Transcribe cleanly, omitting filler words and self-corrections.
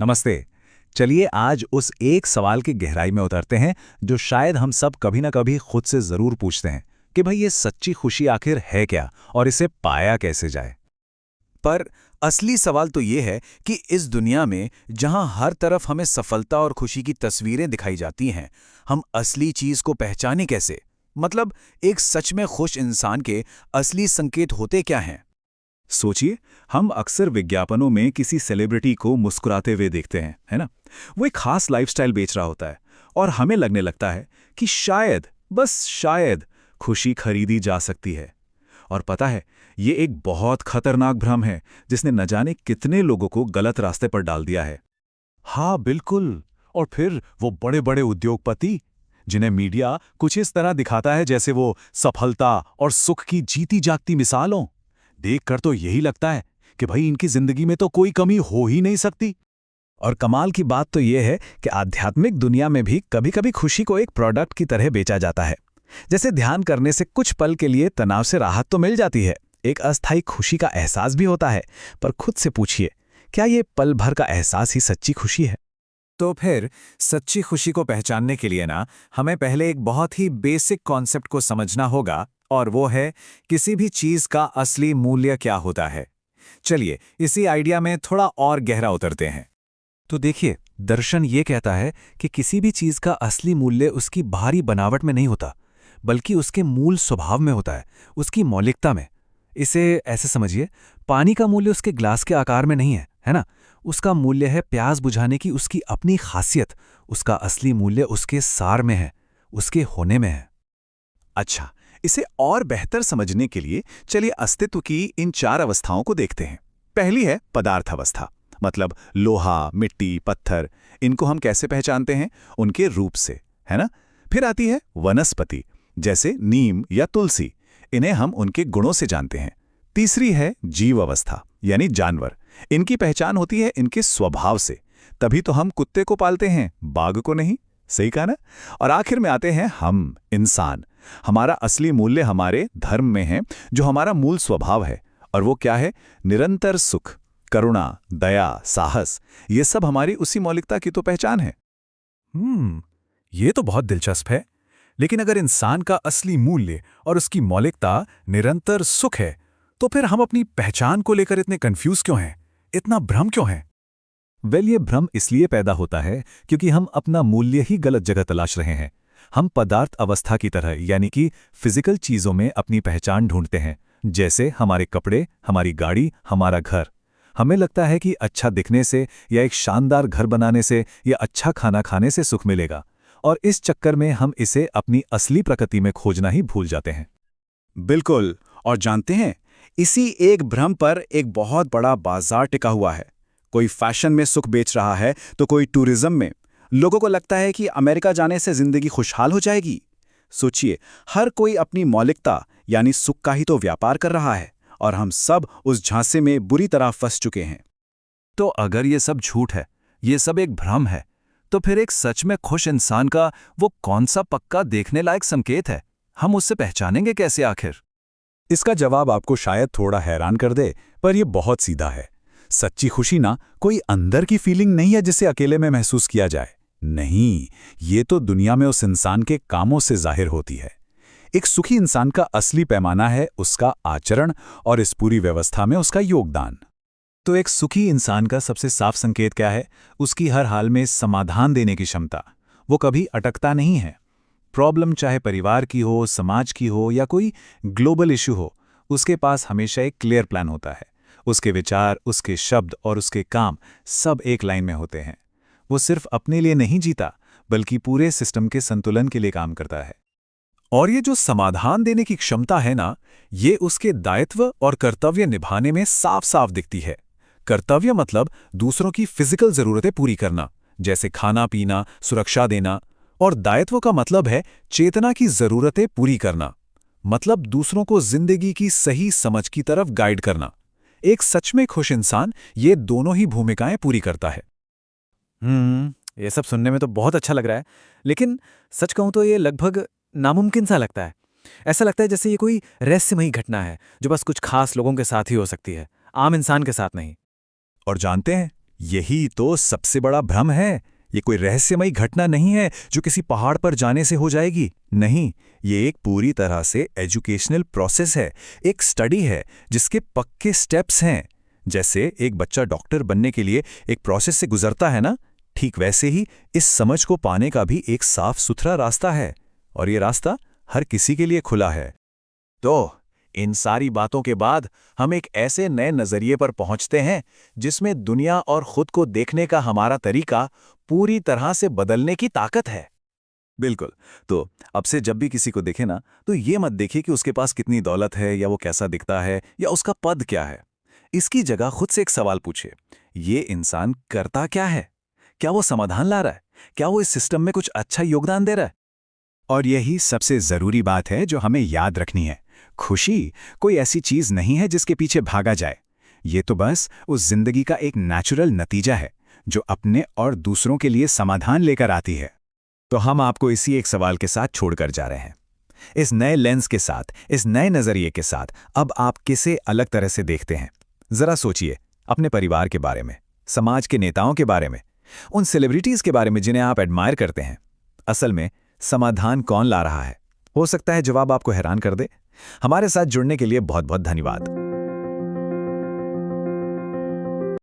नमस्ते। चलिए आज उस एक सवाल की गहराई में उतरते हैं जो शायद हम सब कभी ना कभी खुद से जरूर पूछते हैं कि भाई ये सच्ची खुशी आखिर है क्या और इसे पाया कैसे जाए। पर असली सवाल तो ये है कि इस दुनिया में जहां हर तरफ हमें सफलता और खुशी की तस्वीरें दिखाई जाती हैं, हम असली चीज को पहचाने कैसे? मतलब एक सच में खुश इंसान के असली संकेत होते क्या हैं? सोचिए, हम अक्सर विज्ञापनों में किसी सेलिब्रिटी को मुस्कुराते हुए देखते हैं, है ना? वो एक खास लाइफस्टाइल बेच रहा होता है और हमें लगने लगता है कि शायद, बस शायद, खुशी खरीदी जा सकती है। और पता है, ये एक बहुत खतरनाक भ्रम है जिसने न जाने कितने लोगों को गलत रास्ते पर डाल दिया है। हाँ बिल्कुल। और फिर वो बड़े बड़े उद्योगपति, जिन्हें मीडिया कुछ इस तरह दिखाता है जैसे वो सफलता और सुख की जीती जागती मिसाल हों। देखकर तो यही लगता है कि भाई इनकी जिंदगी में तो कोई कमी हो ही नहीं सकती। और कमाल की बात तो यह है कि आध्यात्मिक दुनिया में भी कभी-कभी खुशी को एक प्रोडक्ट की तरह बेचा जाता है। जैसे ध्यान करने से कुछ पल के लिए तनाव से राहत तो मिल जाती है, एक अस्थायी खुशी का एहसास भी होता है, पर खुद से पूछिए, क्या ये पल भर का एहसास ही सच्ची खुशी है? तो फिर सच्ची खुशी को पहचानने के लिए ना, हमें पहले एक बहुत ही बेसिक कॉन्सेप्ट को समझना होगा, और वो है किसी भी चीज का असली मूल्य क्या होता है। चलिए इसी आइडिया में थोड़ा और गहरा उतरते हैं। तो देखिए, दर्शन ये कहता है कि किसी भी चीज का असली मूल्य उसकी बाहरी बनावट में नहीं होता, बल्कि उसके मूल स्वभाव में होता है, उसकी मौलिकता में। इसे ऐसे समझिए, पानी का मूल्य उसके ग्लास के आकार में नहीं है, है ना? उसका मूल्य है प्यास बुझाने की उसकी अपनी खासियत। उसका असली मूल्य उसके सार में है, उसके होने में है। अच्छा, इसे और बेहतर समझने के लिए चलिए अस्तित्व की इन 4 अवस्थाओं को देखते हैं। पहली है पदार्थ अवस्था, मतलब लोहा, मिट्टी, पत्थर। इनको हम कैसे पहचानते हैं? उनके रूप से, है ना? फिर आती है वनस्पति, जैसे नीम या तुलसी। इन्हें हम उनके गुणों से जानते हैं। तीसरी है जीव अवस्था, यानी जानवर। इनकी पहचान होती है इनके स्वभाव से। तभी तो हम कुत्ते को पालते हैं, बाघ को नहीं। सही कहा ना? और आखिर में आते हैं हम, इंसान। हमारा असली मूल्य हमारे धर्म में है, जो हमारा मूल स्वभाव है। और वो क्या है? निरंतर सुख, करुणा, दया, साहस। ये सब हमारी उसी मौलिकता की तो पहचान है। ये तो बहुत दिलचस्प है। लेकिन अगर इंसान का असली मूल्य और उसकी मौलिकता निरंतर सुख है, तो फिर हम अपनी पहचान को लेकर इतने कंफ्यूज क्यों हैं? इतना भ्रम क्यों है? ये भ्रम इसलिए पैदा होता है क्योंकि हम अपना मूल्य ही गलत जगह तलाश रहे हैं। हम पदार्थ अवस्था की तरह, यानी कि फिजिकल चीजों में अपनी पहचान ढूंढते हैं, जैसे हमारे कपड़े, हमारी गाड़ी, हमारा घर। हमें लगता है कि अच्छा दिखने से या एक शानदार घर बनाने से या अच्छा खाना खाने से सुख मिलेगा, और इस चक्कर में हम इसे अपनी असली प्रकृति में खोजना ही भूल जाते हैं। बिल्कुल। और जानते हैं, इसी एक भ्रम पर एक बहुत बड़ा बाजार टिका हुआ है। कोई फैशन में सुख बेच रहा है, तो कोई टूरिज्म में। लोगों को लगता है कि अमेरिका जाने से जिंदगी खुशहाल हो जाएगी। सोचिए, हर कोई अपनी मौलिकता यानी सुख का ही तो व्यापार कर रहा है, और हम सब उस झांसे में बुरी तरह फंस चुके हैं। तो अगर ये सब झूठ है, ये सब एक भ्रम है, तो फिर एक सच में खुश इंसान का वो कौन सा पक्का देखने लायक संकेत है? हम उससे पहचानेंगे कैसे आखिर? इसका जवाब आपको शायद थोड़ा हैरान कर दे, पर यह बहुत सीधा है। सच्ची खुशी ना कोई अंदर की फीलिंग नहीं है जिसे अकेले में महसूस किया जाए। नहीं, ये तो दुनिया में उस इंसान के कामों से जाहिर होती है। एक सुखी इंसान का असली पैमाना है उसका आचरण और इस पूरी व्यवस्था में उसका योगदान। तो एक सुखी इंसान का सबसे साफ संकेत क्या है? उसकी हर हाल में समाधान देने की क्षमता। वो कभी अटकता नहीं है। प्रॉब्लम चाहे परिवार की हो, समाज की हो या कोई ग्लोबल इशू हो, उसके पास हमेशा एक क्लियर प्लान होता है। उसके विचार, उसके शब्द और उसके काम सब एक लाइन में होते हैं। वो सिर्फ अपने लिए नहीं जीता, बल्कि पूरे सिस्टम के संतुलन के लिए काम करता है। और ये जो समाधान देने की क्षमता है ना, ये उसके दायित्व और कर्तव्य निभाने में साफ साफ दिखती है। कर्तव्य मतलब दूसरों की फिजिकल जरूरतें पूरी करना, जैसे खाना पीना, सुरक्षा देना। और दायित्व का मतलब है चेतना की जरूरतें पूरी करना, मतलब दूसरों को जिंदगी की सही समझ की तरफ गाइड करना। एक सच में खुश इंसान ये दोनों ही भूमिकाएं पूरी करता है। ये सब सुनने में तो बहुत अच्छा लग रहा है, लेकिन सच कहूं तो ये लगभग नामुमकिन सा लगता है। ऐसा लगता है जैसे ये कोई रहस्यमयी घटना है जो बस कुछ खास लोगों के साथ ही हो सकती है, आम इंसान के साथ नहीं। और जानते हैं यही तो सबसे बड़ा भ्रम है। ये कोई रहस्यमयी घटना नहीं है जो किसी पहाड़ पर जाने से हो जाएगी। नहीं, ये एक पूरी तरह से एजुकेशनल प्रोसेस है, एक स्टडी है जिसके पक्के स्टेप्स हैं। जैसे एक बच्चा डॉक्टर बनने के लिए एक प्रोसेस से गुजरता है ना, ठीक वैसे ही इस समझ को पाने का भी एक साफ सुथरा रास्ता है, और ये रास्ता हर किसी के लिए खुला है। तो इन सारी बातों के बाद हम एक ऐसे नए नजरिए पर पहुंचते हैं जिसमें दुनिया और खुद को देखने का हमारा तरीका पूरी तरह से बदलने की ताकत है। बिल्कुल। तो अब से जब भी किसी को देखे ना, तो ये मत देखिए कि उसके पास कितनी दौलत है या वो कैसा दिखता है या उसका पद क्या है। इसकी जगह खुद से एक सवाल पूछिए, ये इंसान करता क्या है? क्या वो समाधान ला रहा है? क्या वो इस सिस्टम में कुछ अच्छा योगदान दे रहा है? और यही सबसे जरूरी बात है जो हमें याद रखनी है। खुशी कोई ऐसी चीज नहीं है जिसके पीछे भागा जाए। ये तो बस उस जिंदगी का एक नेचुरल नतीजा है जो अपने और दूसरों के लिए समाधान लेकर आती है। तो हम आपको इसी एक सवाल के साथ छोड़कर जा रहे हैं। इस नए लेंस के साथ, इस नए नजरिए के साथ अब आप किसे अलग तरह से देखते हैं? जरा सोचिए, अपने परिवार के बारे में, समाज के नेताओं के बारे में, उन सेलिब्रिटीज के बारे में जिन्हें आप एडमायर करते हैं। असल में समाधान कौन ला रहा है? हो सकता है जवाब आपको हैरान कर दे। हमारे साथ जुड़ने के लिए बहुत बहुत धन्यवाद।